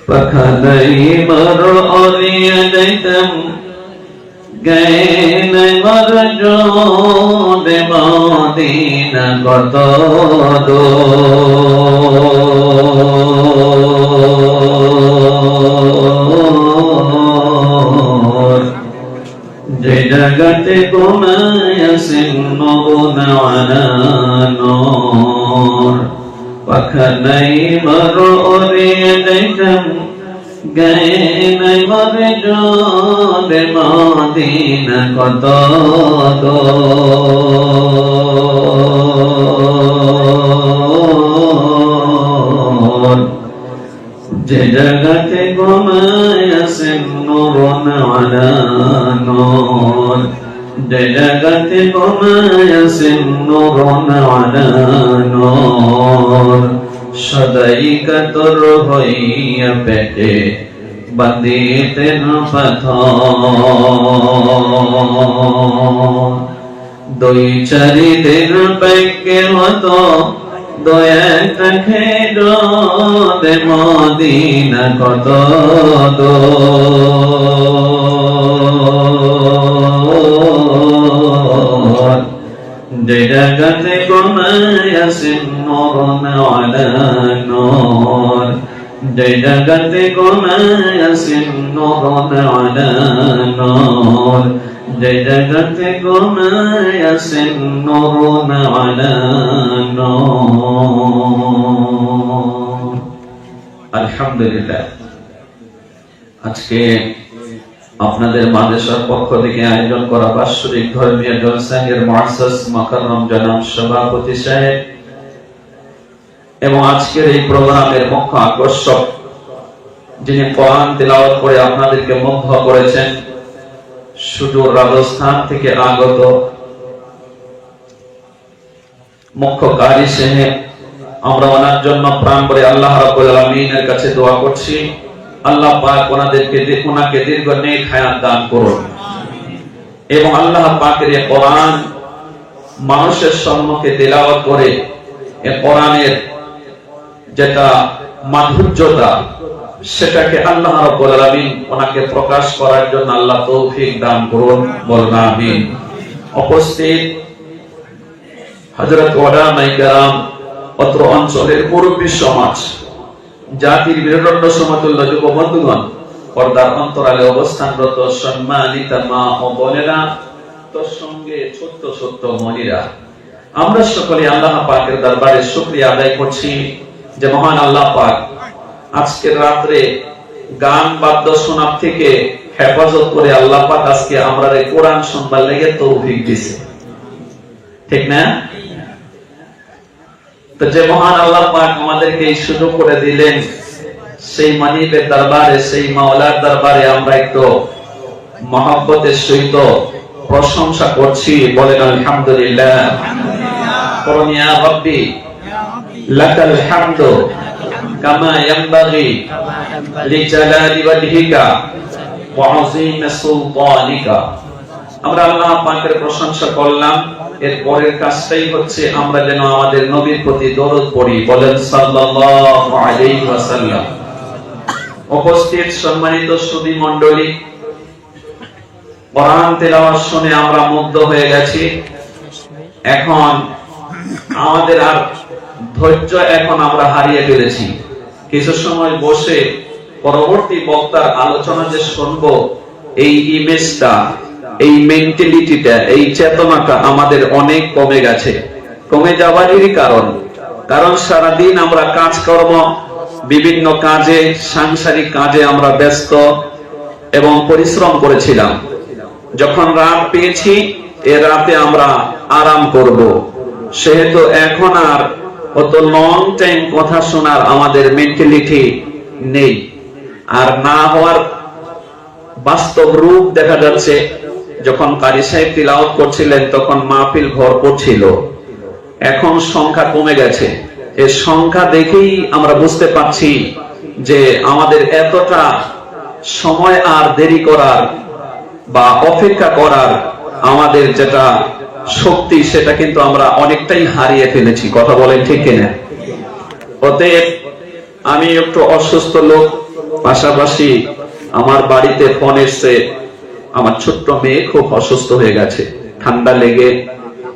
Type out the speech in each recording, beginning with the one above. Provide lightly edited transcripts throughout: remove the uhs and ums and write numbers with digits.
فخذي مرء يديتم gain marjo de madina koto dor je jagate gumaya sinnuna ala nur pakhanai mar'ur yadaitam gain marjo de madina koto dor je jagate gumaya sinnun ala nur je jagate gumaya sinnun ala nur সদাই কাতর হইয়া পেটে বাঁধিতেন পাথর দুই চারি দিন পেকে হতো দয়াত খেদে মদিনা কত দূর যে জায়গাতে ঘুমায়া সিন্নুরুন আলা নূর যে জায়গাতে ঘুমায়া সিন্নুরুন আলা নূর যে জায়গাতে ঘুমায়া সিন্নুরুন আলা নূর। আলহামদুলিল্লাহ, আজকে আপনাদের মাদ্রাসার পক্ষ থেকে আয়োজন করা বাৎসরিক ধর্মীয় জলসায়ের মুআসসাস মুকাররম জনাব সভাপতি সাহেব এবং আজকের এই প্রোগ্রামের মুখ্য আকর্ষক যিনি কোরআন তিলাওয়াত করে আপনাদেরকে মুগ্ধ করেছেন, সুদূর রাজস্থান থেকে আগত মুখ্য কারি সাহেব, আমরা ওনার জন্য প্রাণ ভরে আল্লাহ রাব্বুল আলামিনের কাছে দোয়া করছি আল্লাহ পাক ওনাকে দীর্ঘ নেক হায়াত দান করুন এবং আল্লাহ পাকের এই কোরআন মানুষের সম্মুখে তেলাওয়াত করে এই কোরআনের যেটা মাধুর্যতা সেটাকে আল্লাহ রাব্বুল আলামিন ওনাকে প্রকাশ করার জন্য আল্লাহ তৌফিক দান করুন, বলুন আমিন। উপস্থিত হযরত ওলামায়ে কেরাম, অত্র অঞ্চলের মুরব্বী সমাজ, জাতির মেরুদণ্ড সমতুল্য যুব বন্ধুগণ, পর্দার অন্তরালে অবস্থানরত সম্মানিতা মা ও বোনেরা, তোর সঙ্গে ছোট্ট ছোট্ট মনিরা, আমরা সকলে আল্লাহ পাকের দরবারে শুকরিয়া আদায় করছি যে মহান আল্লাহ পাক আজকের রাত্রে গান বাদ্য শোনার থেকে হেফাজত করে আল্লাহ পাক আজকে আমরা কোরআন শুনবার লেগে তৌফিক দিয়েছে, ঠিক না? তো যে মহান আল্লাহ পাক আমাদেরকে এই সুযোগ করে দিলেন, সেই মানিবের দরবারে, সেই মাওলার দরবারে আমরা একটু মহব্বতের সহিত প্রশংসা করছি, বলেন আলহামদুলিল্লাহ। করুন ইয়া রাব্বি লাকাল হামদু কামা ইয়ানবাগি লিজালালি ওয়াজহিকা ওয়া আযীমি সুলতানিকা। আমরা আল্লাহ পাকের প্রশংসা করলাম, এর পরের কাজটাই হচ্ছে আমরা যেন আমাদের নবীর প্রতি দরুদ পড়ি, বলেন সাল্লাল্লাহু আলাইহি ওয়াসাল্লাম। উপস্থিত সম্মানিত সুধী মণ্ডলী, কোরআন তেলাওয়াত শুনে আমরা মুগ্ধ হয়ে গেছি। এখন আমাদের আর ধৈর্য এখন আমরা হারিয়ে ফেলেছি। কিছু সময় বসে পরবর্তী বক্তার আলোচনা যে শুনবো, এই ইমেজটা, এই মেন্টালিটিটা, এই চেতনাটা আমাদের অনেক কমে গেছে। কমে যাওয়ারই কারণ সারাদিন আমরা কাজকর্ম, বিভিন্ন কাজে, সাংসারিক কাজে আমরা ব্যস্ত এবং পরিশ্রম করেছিলাম। যখন রাত পেয়েছি, এ রাতে আমরা আরাম করব, সেহেতু এখন আর অত লং টাইম কথা শোনার আমাদের মেন্টালিটি নেই। আর না হওয়ার বাস্তব রূপ দেখা যাচ্ছে। যখন কারি সাহেব তিলাওয়াত করছিলেন তখন মাহফিল ভরপুর ছিল, এখন সংখ্যা কমে গেছে। এই সংখ্যা দেখেই আমরা বুঝতে পারছি যে আমাদের এতটা সময় আর দেরি করার বা অপেক্ষা করার আমাদের যেটা শক্তি, সেটা কিন্তু আমরা অনেকটাই হারিয়ে ফেলেছি। কথা বলেন ঠিক কিনা? অতএব আমি একটু অসুস্থ লোক, পাশাপাশি আমার বাড়িতে ফোন এসছে, আমার ছোট্ট মেয়ে খুব অসুস্থ হয়ে গেছে, ঠান্ডা লেগে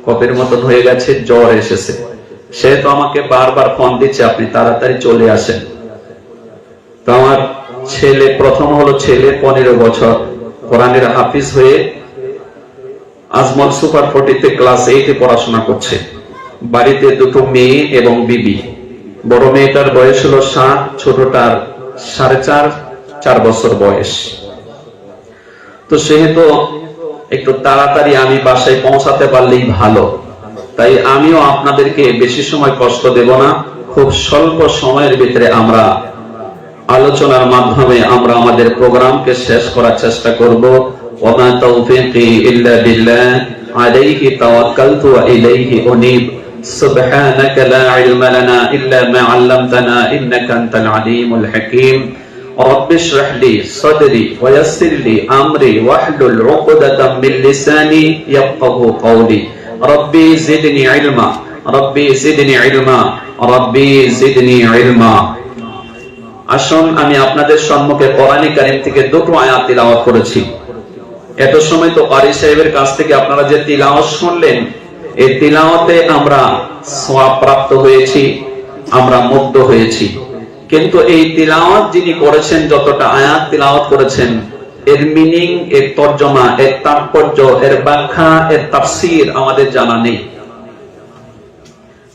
কফের মতন হয়ে গেছে, জ্বর এসেছে। সে তো আমাকে বারবার ফোন দিচ্ছে, আপনি তাড়াতাড়ি চলে আসেন। তো আমার ছেলে, প্রথম হলো ছেলে 15 বছর, কোরআনের হাফিজ হয়ে আজমল সুপার 40-তে ক্লাস 8-এ পড়াশোনা করছে। বাড়িতে দুটো মেয়ে এবং বিবি। বড় মেয়েটার বয়স হলো 7, ছোটটার 4.5 বছর বয়স। তো সেহেতু একটু তাড়াতাড়ি আমি বাসায় পৌঁছাতে পারলেই ভালো। তাই আমিও আপনাদেরকে বেশি সময় কষ্ট দেব না, খুব স্বল্প সময়ের ভিতরে আমরা আলোচনার মাধ্যমে আমরা আমাদের প্রোগ্রামকে শেষ করার চেষ্টা করব। ওয়া তাওফীকি ইল্লা বিল্লাহ, আলাইহি তাওয়াক্কালতু ওয়া ইলাইহি উনীব। সুবহানাকা লা ইলমা লানা ইল্লা মা 'আল্লামতানা ইন্নাকা আনতাল আলীমুল হাকীম। رب اشرح لي صدري ويسر لي امري واحلل عقدة من لساني يفقهوا قولي ربي زدني علما ربي زدني علما ربي زدني علما। আসুন আমি আপনাদের সম্মুখে কোরআনে কারীম থেকে দুটো আয়াত তিলাওয়াত করেছি। এত সময় তো কারি সাহেবের কাছ থেকে আপনারা যে তিলাওয়াত শুনলেন, এই তিলাওয়াতে আমরা সওয়াব প্রাপ্ত হয়েছি, আমরা মুগ্ধ হয়েছি। কিন্তু এই তিলাওয়াত যিনি করেছেন, যতটা আয়াত তিলাওয়াত করেছেন, এর মিনিং, এর তরজমা, এর তাৎপর্য, এর ব্যাখ্যা, এর তাফসীর আমাদের জানা নেই।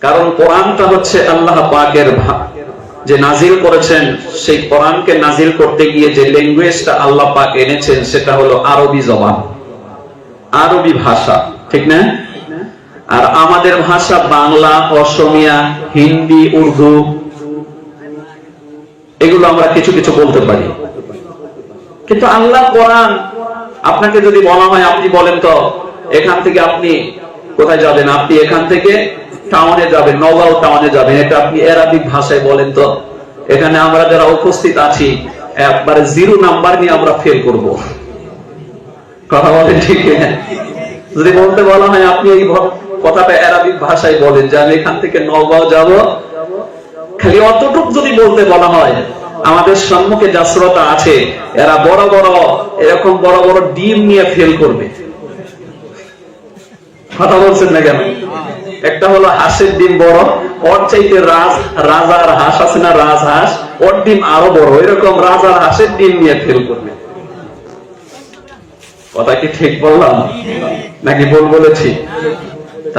কারণ কোরআনটা হচ্ছে আল্লাহ পাকের যে নাজিল করেছেন, সেই কোরআনকে নাজিল করতে গিয়ে যে ল্যাঙ্গুয়েজটা আল্লাহ পাক এনেছেন সেটা হলো আরবি জবান, আরবি ভাষা, ঠিক না? আর আমাদের ভাষা বাংলা, অসমিয়া, হিন্দি, উর্দু, এগুলো আমরা কিছু কিছু বলতে পারি। কিন্তু আল্লাহ কোরআন, আপনাকে যদি বলা হয় আপনি বলেন তো এখান থেকে আপনি কোথায় যাবেন, আপনি এখান থেকে টাউনে যাবেন, নওগাঁও টাউনে যাবেন, এটা আপনি আরবিক ভাষায় বলেন তো, এখানে আমরা যারা উপস্থিত আছি একবারে 0 নাম্বার নিয়ে আমরা ফেল করব। কথা বলেন ঠিক না? যদি বলতে বলা হয় আপনি এই কথাটা আরবিক ভাষায় বলেন যে আমি এখান থেকে নওগাঁও যাব, খালি অতটুক যদি বলতে বলা হয়, আমাদের সম্মুখে যা শ্রোতা আছে এরা বড় বড়, এরকম বড় বড় ডিম নিয়ে ফেল করবে। কথা বলছেন না কেন? একটা হলো হাঁসের ডিম বড়, ওর চাইতে রাজার হাঁস আছে না, রাজহাঁস, ওর ডিম আরো বড়, এরকম রাজার হাঁসের ডিম নিয়ে ফেল করবে। কথা কি ঠিক বললাম নাকি ভুল বলেছি?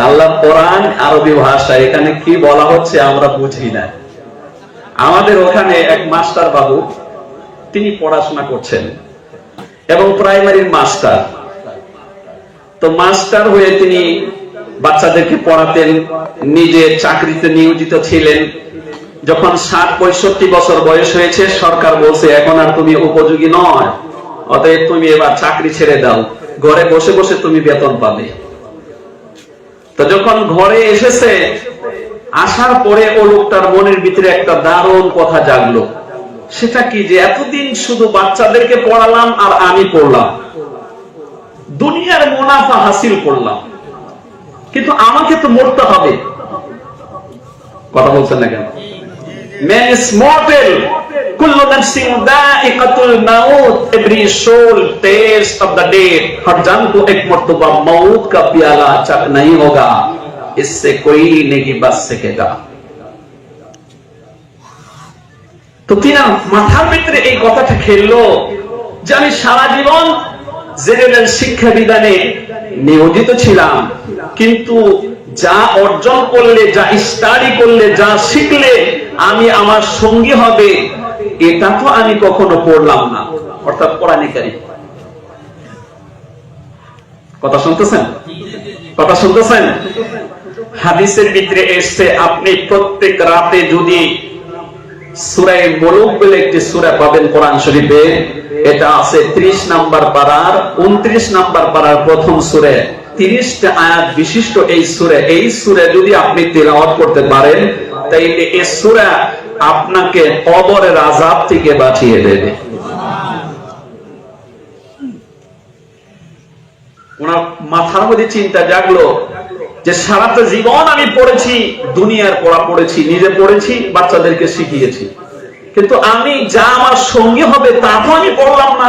আল্লাহ কোরআন আরবি ভাষা, এখানে কি বলা হচ্ছে আমরা বুঝি না। আমাদের ওখানে এক মাস্টার বাবু, তিনি পড়াশোনা করছেন এবং প্রাইমারির মাস্টার। তো মাস্টার হয়ে তিনি বাচ্চাদেরকে পড়াতেন, নিজে চাকরিতে নিয়োজিত ছিলেন। যখন 60-65 বছর বয়স হয়েছে, সরকার বলছে এখন আর তুমি উপযোগী নয়, অতএব তুমি এবার চাকরি ছেড়ে দাও, ঘরে বসে বসে তুমি বেতন পাবে। তো যখন ঘরে এসেছে, আসার পরে ও লোকটার মনের ভিতরে একটা দারুণ কথা জাগলো। সেটা কি, যে এতদিন শুধু বাচ্চাদেরকে পড়ালাম আর আমি পড়লাম, দুনিয়ার মুনাফা হাসিল করলাম, কিন্তু আমাকে তো মরতে হবে। কথা বলছেন না কেন? Man is mortal, kullu nafsin dha'iqatul maut, every soul taste of the dead, har jan ko ek martaba maut ka pyala chak nahi hoga, isse koi nahi bach sakega। তো তিনার মাথার ভিতরে এই কথাটা খেললো যে আমি সারা জীবন জেনারেল শিক্ষা বিধানে নিয়োজিত ছিলাম, কিন্তু যা অর্জন করলে, যা স্টাডি করলে, যা শিখলে আমি আমার সঙ্গী হবে, এটা তো আমি কখনো পড়লাম না। অর্থাৎ কোরআনে কারীম। কথা শুনতেছেন? কথা শুনতেছেন? হাদিসের ভিতরে এসেছে, আপনি প্রত্যেক রাতে যদি সূরা মুলুক বলে একটি সূরা পাবেন কোরআন শরীফে, এটা আছে 30 নাম্বার পারার 29 নাম্বার পারার প্রথম সূরা, 30টা আয়াত বিশিষ্ট এই সূরা যদি আপনি তেলাওয়াত করতে পারেন, তাইলে এই সূরা আপনাকে কবরের আযাব থেকে বাঁচিয়ে দেবে। ওনার মাথার মধ্যে চিন্তা জাগলো যে সারাটা জীবন আমি পড়েছি, দুনিয়ার পড়া পড়েছি, নিজে পড়েছি, বাচ্চাদেরকে শিখিয়েছি, কিন্তু আমি যা আমার সঙ্গী হবে তা তো আমি বললাম না।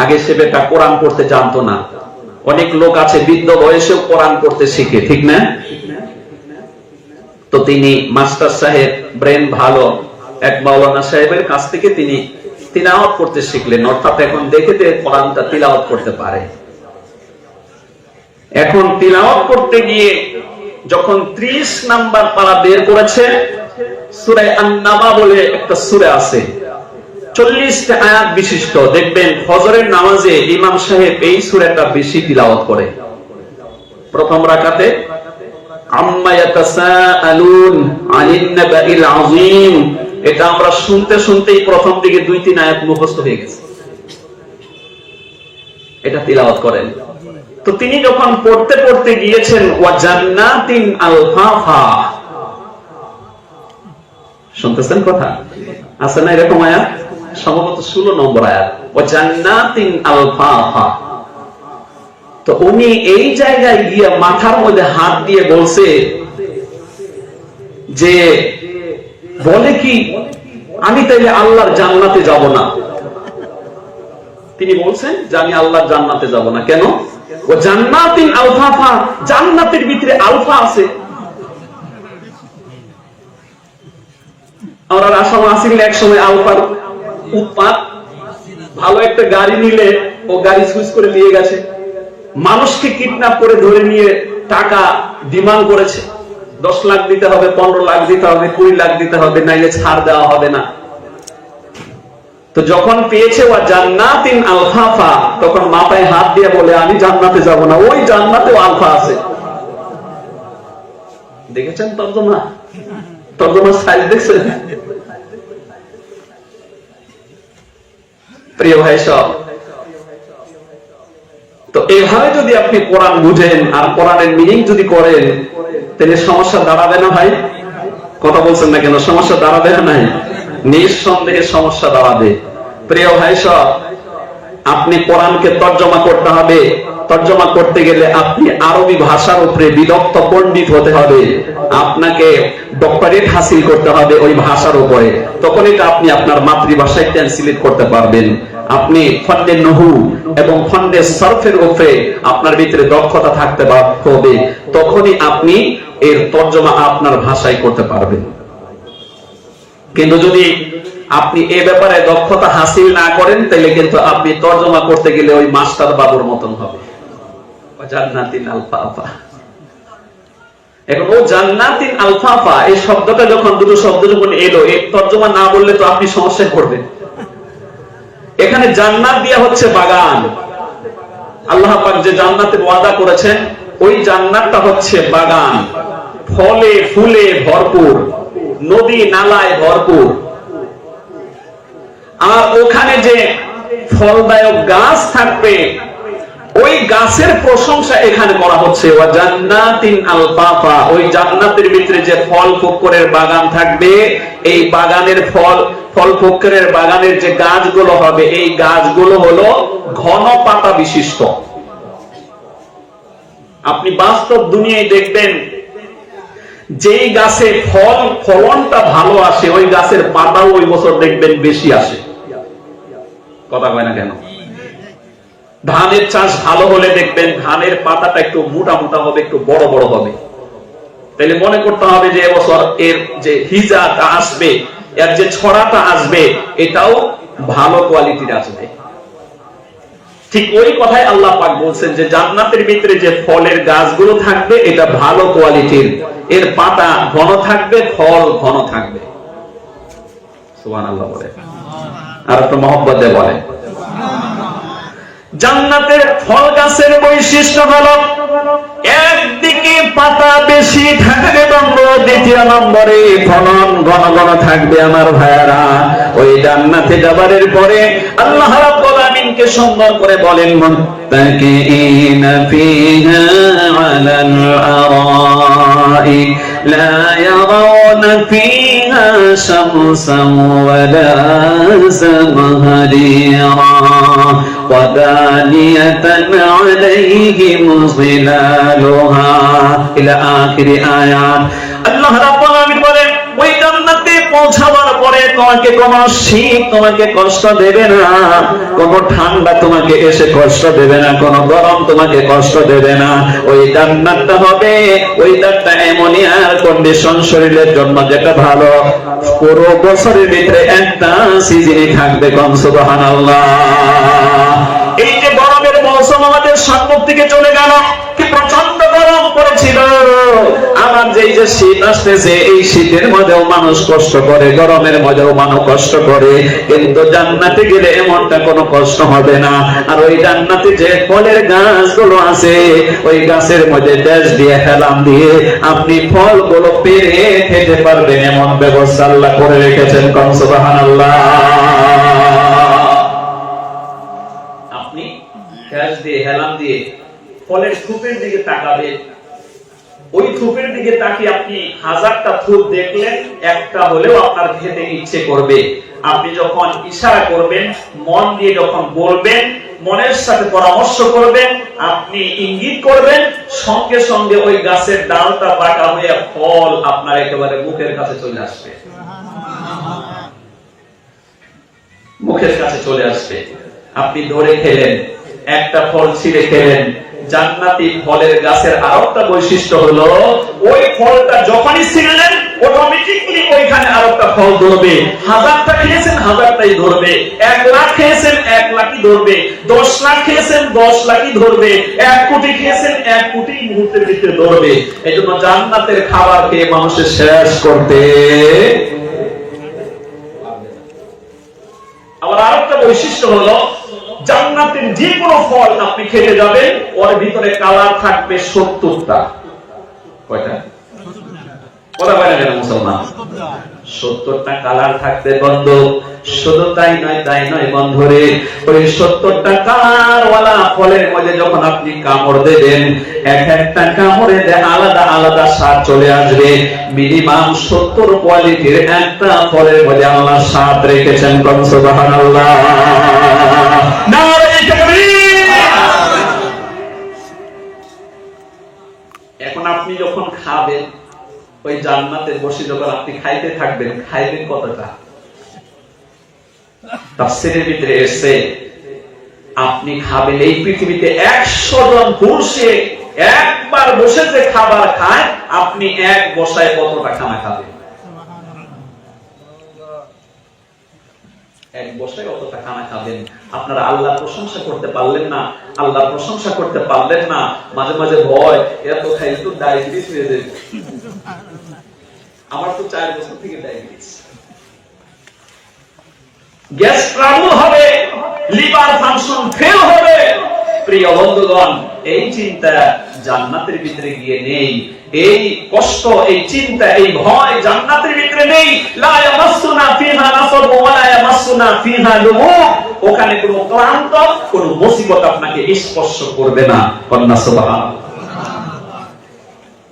আগে সে বেটা কোরআন পড়তে জানতো না। অনেক লোক আছে বৃদ্ধ বয়সেও কোরআন পড়তে শিখে, ঠিক না? তো তিনি মাস্টার সাহেব, ব্রেন ভালো, এক মাওলানা সাহেবের কাছ থেকে তিনি তিলাওয়াত করতে শিখলেন, অর্থাৎ এখন দেখে কোরআনটা তিলাওয়াত করতে পারে। এখন তিলাওয়াত করতে গিয়ে যখন 30 নাম্বার পারা বের করেছে, সূরা আন-নাবা বলে একটা সূরা আছে, 40টা আয়াত বিশিষ্ট। দেখবেন ফজরের নামাজে ইমাম সাহেব এই সূরাটা বেশি তিলাওয়াত করে। প্রথম রাকাতে আম্মা ইয়াতাসাআলুন আনিন নাবাইল আযীম, এটা আমরা শুনতে শুনতেই প্রথম দিকে 2-3 আয়াত মুখস্থ হয়ে গেছে, এটা তিলাওয়াত করেন। তো তিনি যখন পড়তে পড়তে গিয়েছেন ওয়া জান্নাতিন আলফাফা, শুনতেছেন কথা আছে না এরকম আয়াত? সম্ভবত 16 নম্বর আয়াত, ওয়া জান্নাতিন আলফাফা। তো উনি এই জায়গায় গিয়ে মাথার মধ্যে হাত দিয়ে বলছে যে, বলে কি আমি তাইলে আল্লাহর জান্নাতে যাব না? তিনি বলছেন যে আমি আল্লাহর জান্নাতে যাব না। কেন? ও জান্নাতিন আলফাফা, জান্নাতের ভিতরে আলফা আছে। আমরা আসাম আসিল এক সময় আলফার উৎপাত, ভালো একটা গাড়ি নিলে ও গাড়ি সুইচ করে নিয়ে গেছে, মানুষকে কিডন্যাপ করে ধরে নিয়ে টাকা ডিমান্ড করেছে, 10 লাখ দিতে হবে, 15 লাখ দিতে হবে, 20 লাখ দিতে হবে, নাইলে ছাড় দেওয়া হবে না। তো যখন পেয়েছে ওয়া জান্নাতিন আলফাফা, তখন মাথায় হাত দিয়ে বলে আমি জান্নাতে যাব না, ওই জান্নাতেও আলফা আছে। দেখেছেন তর্জমা? তর্জমার সাইজ দেখছেন? প্রিয় ভাই সব, তো এইভাবে যদি আপনি কোরআন বুঝেন আর কোরআনের মিনিং যদি করেন, তাহলে সমস্যা দাঁড়াবে না ভাই? কথা বলছেন না কেন? সমস্যা দাঁড়াবে না? নাই, নিঃসন্দেহে সমস্যা দাঁড়াবে। প্রিয় ভাই সব, আপনি কোরআনকে তর্জমা করতে হবে। তর্জমা করতে গেলে আপনি আরবি ভাষার উপরে বিদগ্ধ পণ্ডিত হতে হবে, আপনাকে ডক্টরেট হাসিল করতে হবে ওই ভাষার উপরে, তখন এটা আপনি আপনার মাতৃভাষায় ট্রান্সলেট করতে পারবেন। আপনি ফন্ডে নহু এবং ফন্ডে সরফের উপরে আপনার ভিতরে দক্ষতা থাকতে হবে, তখনই আপনি এর তর্জমা আপনার ভাষায় করতে পারবেন। কিন্তু যদি আপনি এ ব্যাপারে দক্ষতা হাসিল না করেন, তাহলে কিন্তু আপনি তর্জমা করতে গেলে ওই মাস্টার বাবুর মতন হবে। জান্নাতিন আলফাফা, এখন ও জান্নাতিন আলফাফা এই শব্দটা যখন, দুটো শব্দ যখন এলো, এই তর্জমা না বললে তো আপনি সমস্যায় পড়বেন। এখানে জান্নাত দিয়া হচ্ছে বাগান। আল্লাহ পাক যে জান্নাতের ওয়াদা করেছেন, ওই জান্নাতটা হচ্ছে বাগান, ফলে ফুলে ভরপুর, নদী নালায় ভরপুর। আর ওখানে যে ফলদায়ক গাছ থাকবে, ওই গাছের প্রশংসা এখানে করা হচ্ছে। ওয়া জান্নাতিন আলফাফা, ওই জান্নাতের ভিতরে যে ফল ফক্করের বাগান থাকবে, এই বাগানের ফল ফক্করের বাগানের যে গাছগুলো হবে, এই গাছগুলো হলো ঘন পাতা বিশিষ্ট। আপনি বাস্তব দুনিয়ায় দেখবেন, যেই গাছে ফলনটা ভালো আসে, ওই গাছের পাতাও ওই বছর দেখবেন বেশি আসে। কথা কয় না কেন? ধানের চাষ ভালো হলে দেখবেন ধানের পাতাটা একটু মোটা মোটা হবে, একটু বড় বড় হবে। তাহলে মনে করতে হবে যে এবছর এর যে হিজাটা আসবে, এর যে ছড়াটা আসবে, এটাও ভালো কোয়ালিটির আসবে। ঠিক ওই কথাই আল্লাহ পাক বলছেন যে জান্নাতের ভিতরে যে ফলের গাছগুলো থাকবে, এটা ভালো কোয়ালিটির, এর পাতা ঘন থাকবে, ফল ঘন থাকবে। সুবহানাল্লাহ বলে, আর একটু মহব্বত দিয়ে বলে। জান্নাতের ফল গাছের বৈশিষ্ট্য হলো, একদিকে পাতা বেশি থাকবে, দ্বিতীয় নম্বরে ফলন ঘন ঘন থাকবে। আমার ভাইয়ারা, ওই জান্নাতে যাবারের পরে আল্লাহ রাব্বুল আমিনকে সুন্দর করে বলেন, মুত্তাকিইনা ফিহা আলাল আরাইক লা ইয়ারাউনা ফিহা শামসান ওয়ালা জামহারিরা ওয়াদানিয়াতান আলাইহিম যিলালুহা ইলা আখিরি আয়াত। আল্লাহ রাব্বুল আমিন বলেন, ওই জান্নাতে পৌঁছাবার পরে তোমাকে কোনো শীত তোমাকে কষ্ট দেবে না, কোনো ঠান্ডা তোমাকে এসে কষ্ট দেবে না, কোনো গরম তোমাকে কষ্ট দেবে না। ওই জান্নাতটা হবে, ওইটারটা এমনই এয়ার কন্ডিশন শরীরের জন্য যেটা ভালো। পুরো বছরের ভিতরে একটা সিজনই থাকবে, কোন সুবহানাল্লাহ। এই যে গরমের মৌসুম আমাদের সম্মুখ থেকে চলে গেল, কি প্রচন্ড গরম পড়েছিল। আমার যে শীত আসতেছে, এই শীতের মধ্যেও মানুষ কষ্ট করে, গরমের মধ্যেও মানুষ কষ্ট করে, কিন্তু জান্নাতে গেলে এমনটা কোনো কষ্ট হবে না। আর ওই জান্নাতে যে ফলের গাছগুলো আছে, ওই গাছের মধ্যে দেশ দিয়ে হেলাম দিয়ে আপনি ফলগুলো পেরে খেতে পারবেন, এমন ব্যবস্থা আল্লাহ করে রেখেছেন, কোন সুবহানাল্লাহ। আপনি গ্যাস দিয়ে হেলাম দিয়ে ফলের থুপের দিকে তাকাবেন, ওই থুপের দিকে তাকিয়ে আপনি হাজারটা থুপ দেখলেন, একটা হলেও আপনার খেতে ইচ্ছে করবে। আপনি যখন ইশারা করবেন, মন দিয়ে যখন বলবেন, মনের সাথে পরামর্শ করবেন, আপনি ইঙ্গিত করবেন, সঙ্গে সঙ্গে ওই গাছের ডালটা বাঁকা হয়ে ফল আপনার একেবারে মুখের কাছে চলে আসবে, মুখের কাছে চলে আসবে। আপনি ধরে খেলেন, একটা ফল ছিঁড়ে খেলেন। জান্নাতি ফলের গাছের আরেকটা বৈশিষ্ট্য হলো, ওই ফলটা যখনই ছিঁড়লেন অটোমেটিক্যালি ওইখানে আরেকটা ফল ধরবে। হাজারটা খেয়েছেন, হাজারটাই ধরবে। 1 লাখ খেয়েছেন, 1 লাখই ধরবে। 10 লাখ খেয়েছেন, 10 লাখই ধরবে। 1 কোটি খেয়েছেন, 1 কোটি মুহূর্তের ভিতরে ধরবে। এই জন্য জান্নাতের খাবার খেয়ে মানুষের শেষ করতে। আবার আরেকটা বৈশিষ্ট্য হলো, জান্নাতের যে কোনো ফল আপনি খেতে যাবেন, ওর ভিতরে কালার থাকবে 70টা। কয়টা? কথা বলেন না মুসলমান? 70টা কালার থাকবে বন্ধু। শুধু তাই নয় বন্ধুরে, ওই 70টা কালার ওয়ালা ফলের মধ্যে যখন আপনি কামড় দেবেন, এক একটা কামড়ে আলাদা আলাদা স্বাদ চলে আসবে। মিনিমাম 70 কোয়ালিটির একটা ফলের মধ্যে আল্লাহ স্বাদ রেখেছেন, কোন সুবহানাল্লাহ। নারে তাকবীর। এখন আপনি যখন খাবেন, ওই জান্নাতে বসে যখন আপনি খাইতে থাকবেন, খাইবেন কতটা? তাফসীরের ভিতরে এসেছে, আপনি খাবেন, এই পৃথিবীতে 100 জন পুরুষে একবার বসে যে খাবার খায়, আপনি এক বসায় কতটা খানা খাবেন? এক বসায় কতটা খানা খাবেন? আপনারা আল্লাহ প্রশংসা করতে পারলেন না, আল্লাহ প্রশংসা করতে পারলেন না। মাঝে মাঝে ভয়, এরা তো খাইলে তো ডায়াবেটিস হয়ে যাবে। আমার তো 4 বছর থেকে ডায়াবেটিস, গ্যাস ট্রাবল হবে, লিভার ফাংশন ফেল হবে। প্রিয় বন্ধুগণ, এই চিন্তা জান্নাতের ভিতরে গিয়ে নেই। এই কষ্ট, এই চিন্তা, এই ভয় জান্নাতের ভিতরে নেই। লা ইয়ামাসসুনা ফিহা নাসাব ওয়া লা ইয়ামাসসুনা ফিহা লুগুব। ওখানে কোনো ক্লান্ত, কোনো মুসিবত আপনাকে স্পর্শ করবে না। কন্যা সুবহানাল্লাহ।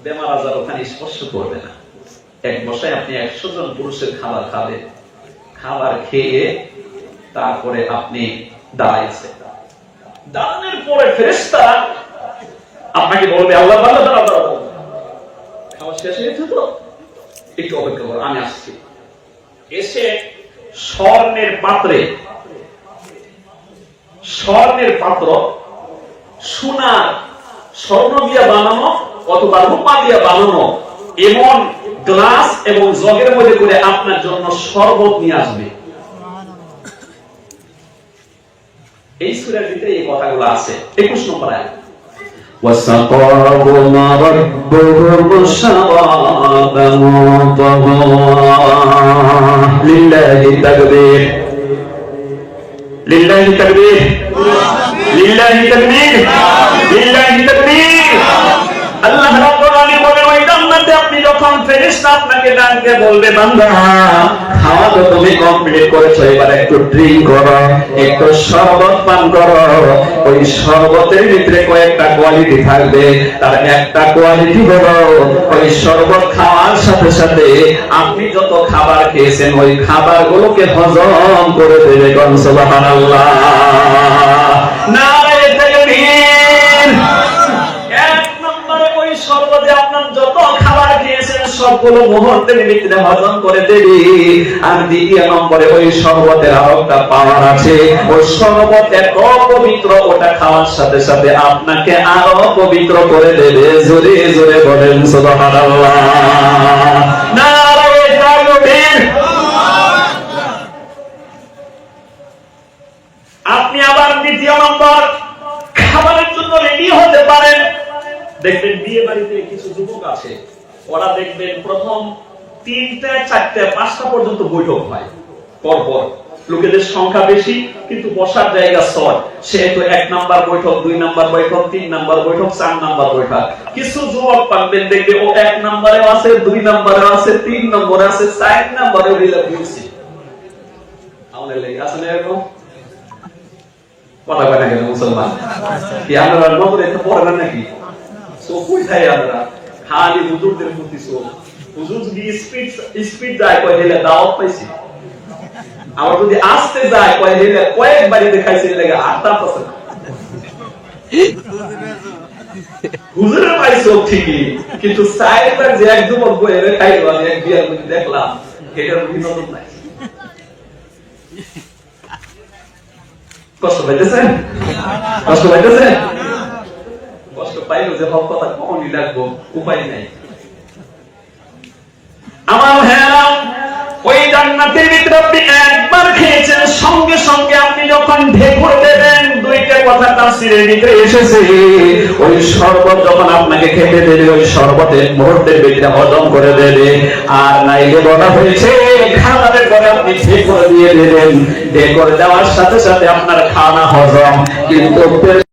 বেমার আজার ওখানে স্পর্শ করবে না। এক বসায় আপনি 100 জন পুরুষের খাবার খাবেন। খাবার খেয়ে তারপরে আপনি দাঁড়াইছেন, দাঁড়ানোর পরে ফেরেশতা আপনাকে বলবে, আল্লাহ বান্দা দাঁড়াও, খাবার শেষ হয়েছে তো, একটু অপেক্ষা করো, আমি আসছি। এসে স্বর্ণের পাত্রে, স্বর্ণের পাত্র, সোনার, স্বর্ণ দিয়ে বানানো অথবা রূপা দিয়ে বানানো এমন গ্লাস এবং জগের মধ্যে করে আপনার জন্য শরবত নিয়ে আসবে। এই সূরার ভিতরে এই কথাগুলো আছে। 21 নম্বর আয়াত, ওয়াসাকাহুম রাব্বুহুম শারাবান তাহুরা। লিল্লাহি তাকবীর, লিল্লাহি তাকবীর, লিল্লাহি তাকবীর, লিল্লাহি তাকবীর। আল্লাহ রাব্বুল আলামিন বলেন, ওই জান্নাতে আপনি যখন ফেরেশতা আপনাকে ডাকবে, বলবে, বান্দা খাওয়া তো তুমি কমপ্লিট করেছো, এবার একটু ড্রিঙ্ক করো, একটু শরবত পান করো। ওই শরবতের ভিতরে কয়েকটা কোয়ালিটি থাকবে। তার একটা কোয়ালিটি হলো, ওই শরবত খাওয়ার সাথে সাথে আপনি যত খাবার খেয়েছেন ওই খাবারগুলোকে হজম করে দেবে। কোন সুবহানাল্লাহ। নারে তাকবীর। এক নম্বরে ওই শরবতে আপনার যত খাবার খেয়েছেন সব সবগুলো মুহূর্তের ভিতরে হজম করে দেবে। আর দ্বিতীয় নম্বরে ওই শরবতের আরেকটা পাওয়ার আছে, ওই শরবত এত পবিত্র, ওটা খাওয়ার সাথে সাথে আপনাকে আরো পবিত্র করে দেবে। জোরে জোরে বলেন সুবহানাল্লাহ। নারায়ে তাকবীর। আপনি আবার দ্বিতীয় নম্বর খাবারের জন্য রেডি হতে পারেন। দেখবেন বিয়ে বাড়িতে কিছু যুবক আছে, ওরা দেখবেন প্রথম 3টা 4টা 5টা পর্যন্ত বৈঠক হয় পরপর। লোকেদের সংখ্যা বেশি কিন্তু বসার জায়গা শর্ট, সেহেতু 1 নাম্বার বৈঠক, 2 নাম্বার বৈঠক, 3 নাম্বার বৈঠক, 4 নাম্বার বৈঠক। কিছু যুবক পাবেন দেখবে ও 1 নাম্বারেও আছে, 2 নাম্বারেও আছে, 3 নম্বরে আছে, 4 নাম্বারেও রিলেটিভস আমাদের লেগে আছে না এরকম কথা কথা কেন মুসলমান কি আমরা নজরে এটা পড়ে না নাকি? সো কোথায় আমরা খালি হুজুরদের প্রতি সো হুজুর যদি স্পিড যায় কয় দিলে দাওয়াত পাইছি, আবার যদি আসতে যায় কয় দিলে কয়েক বাড়ি দেখাইছে লাগে 8% হুজুরের পাইছো ঠিকই, কিন্তু সাইবার যে এক যুবক বইয়ে খাইলো আমি এক বিয়ার মধ্যে দেখলাম, এটার বিনোদন নাই। কষ্ট পাইতেছেন? কষ্ট পাইতেছেন? কষ্ট পাইলো যে হক কথা কখনই লাগবো, উপায় নাই। আমার ভাইরা, ওই জান্নাতের ভিতরে আপনি একবার খেয়েছেন, সঙ্গে সঙ্গে আপনি যখন ঢেকুর দেবেন, 2টা কথা তাফসীরের ভিতরে এসেছে। ওই শরবত যখন আপনাকে খেতে দেবে, ওই শরবতের মুহূর্তের ভিতরে হজম করে দেবে। আর নাইলে বলা হয়েছে খাবারের পরে আপনি ঢেকুর দিয়ে দেবেন, ঢেকুর দেওয়ার সাথে সাথে আপনার খানা হজম। কিন্তু